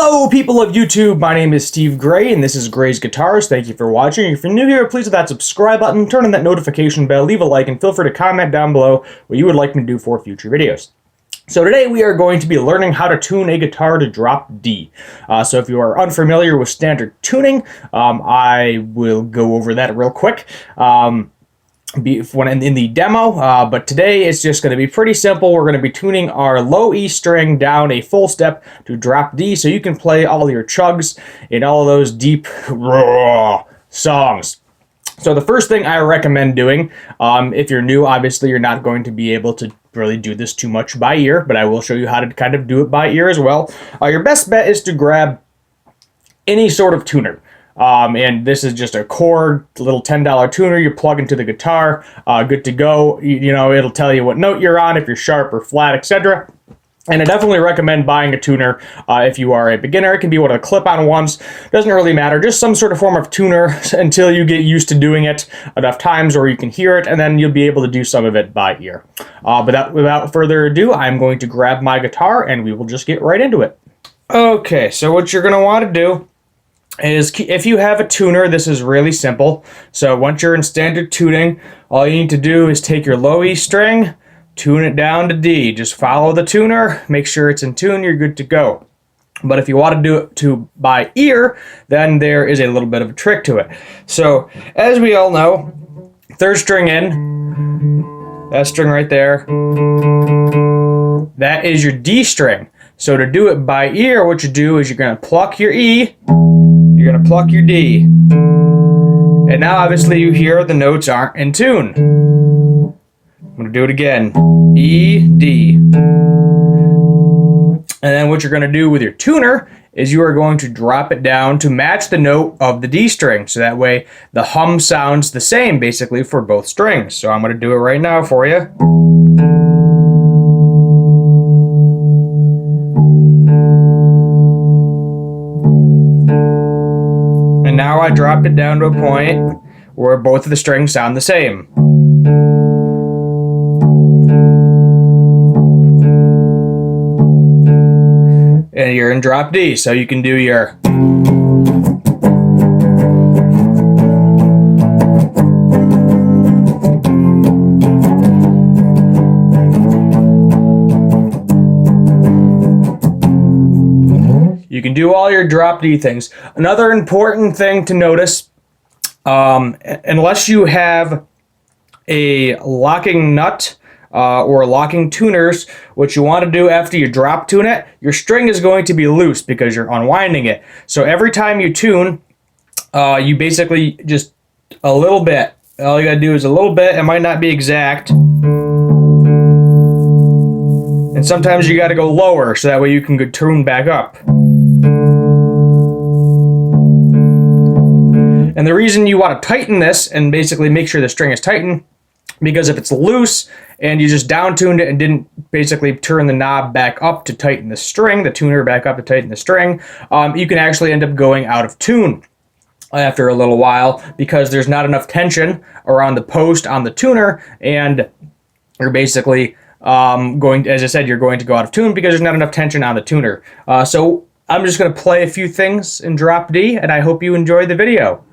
Hello, people of YouTube. My name is Steve Gray, and this is Gray's Guitars. Thank you for watching. If you're new here, please hit that subscribe button, turn on that notification bell, leave a like, and feel free to comment down below what you would like me to do for future videos. So today we are going to be learning how to tune a guitar to drop D. So if you are unfamiliar with standard tuning, I will go over that real quick. When in the demo, but today it's just going to be pretty simple. We're going to be tuning our low E string down a full step to drop D, so you can play all your chugs in all of those deep raw songs. So the first thing I recommend doing, if you're new, obviously you're not going to be able to really do this too much by ear, but I will show you how to kind of do it by ear as well. Your best bet is to grab any sort of tuner. And this is just a Korg little $10 tuner you plug into the guitar, good to go. You know, it'll tell you what note you're on, if you're sharp or flat, etc. And I definitely recommend buying a tuner if you are a beginner. It can be one of the clip-on ones, doesn't really matter, just some sort of form of tuner until you get used to doing it enough times or you can hear it, and then you'll be able to do some of it by ear. But without further ado, I'm going to grab my guitar and we will just get right into it. Okay, so what you're going to want to do is, if you have a tuner, this is really simple. So once you're in standard tuning, all you need to do is take your low E string, tune it down to D. Just follow the tuner, make sure it's in tune, you're good to go. But if you want to do it by ear, then there is a little bit of a trick to it. So as we all know, third string in, that string right there, that is your D string. So to do it by ear, what you do is you're going to pluck your E, you're going to pluck your D. And now obviously you hear the notes aren't in tune. I'm going to do it again. E, D. And then what you're going to do with your tuner is you are going to drop it down to match the note of the D string. So that way the hum sounds the same basically for both strings. So I'm going to do it right now for you. And now I dropped it down to a point where both of the strings sound the same. And you're in drop D, so you can do your... You can do all your drop D things. Another important thing to notice, unless you have a locking nut or locking tuners, what you want to do after you drop tune it, your string is going to be loose because you're unwinding it. So every time you tune, you basically just a little bit. All you got to do is a little bit. It might not be exact. And sometimes you got to go lower so that way you can go tune back up. And the reason you want to tighten this and basically make sure the string is tightened, because if it's loose and you just down tuned it and didn't basically turn the knob back up to tighten the string, the tuner back up to tighten the string, you can actually end up going out of tune after a little while because there's not enough tension around the post on the tuner, and you're basically as I said, you're going to go out of tune because there's not enough tension on the tuner. So I'm just going to play a few things in drop D, and I hope you enjoy the video.